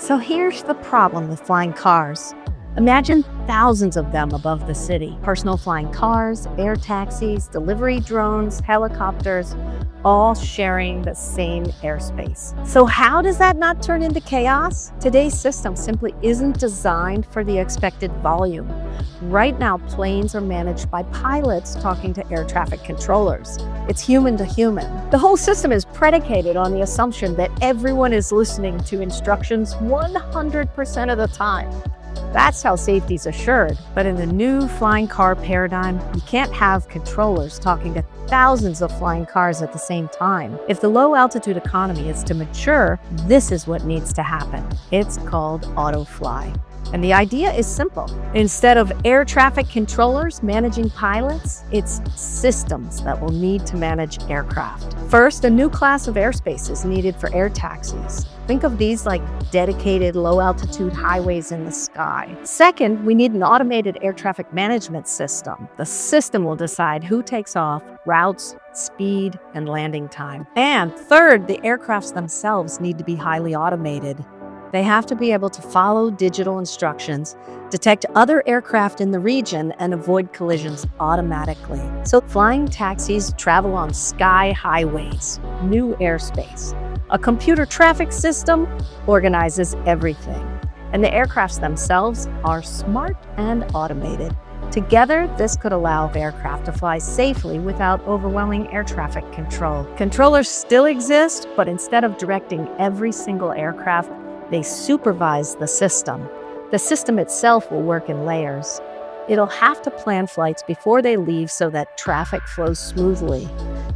So here's the problem with flying cars. Imagine thousands of them above the city. Personal flying cars, air taxis, delivery drones, helicopters, all sharing the same airspace. So how does that not turn into chaos? Today's system simply isn't designed for the expected volume. Right now, planes are managed by pilots talking to air traffic controllers. It's human to human. The whole system is predicated on the assumption that everyone is listening to instructions 100% of the time. That's how safety's assured. But in the new flying car paradigm, you can't have controllers talking to thousands of flying cars at the same time. If the low altitude economy is to mature, this is what needs to happen. It's called auto-fly. And the idea is simple. Instead of air traffic controllers managing pilots, it's systems that will need to manage aircraft. First, a new class of airspace is needed for air taxis. Think of these like dedicated low-altitude highways in the sky. Second, we need an automated air traffic management system. The system will decide who takes off, routes, speed, and landing time. And third, the aircrafts themselves need to be highly automated. They have to be able to follow digital instructions, detect other aircraft in the region, and avoid collisions automatically. So flying taxis travel on sky highways, new airspace. A computer traffic system organizes everything. And the aircrafts themselves are smart and automated. Together, this could allow aircraft to fly safely without overwhelming air traffic control. Controllers still exist, but instead of directing every single aircraft, they supervise the system. The system itself will work in layers. It'll have to plan flights before they leave so that traffic flows smoothly.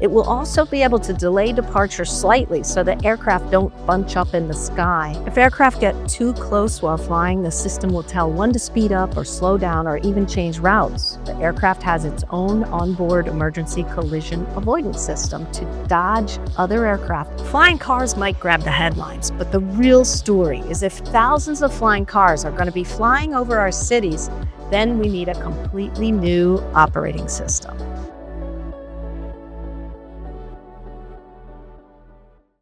It will also be able to delay departure slightly so that aircraft don't bunch up in the sky. If aircraft get too close while flying, the system will tell when to speed up or slow down or even change routes. The aircraft has its own onboard emergency collision avoidance system to dodge other aircraft. Flying cars might grab the headlines, but the real story is if thousands of flying cars are going to be flying over our cities, then we need a completely new operating system.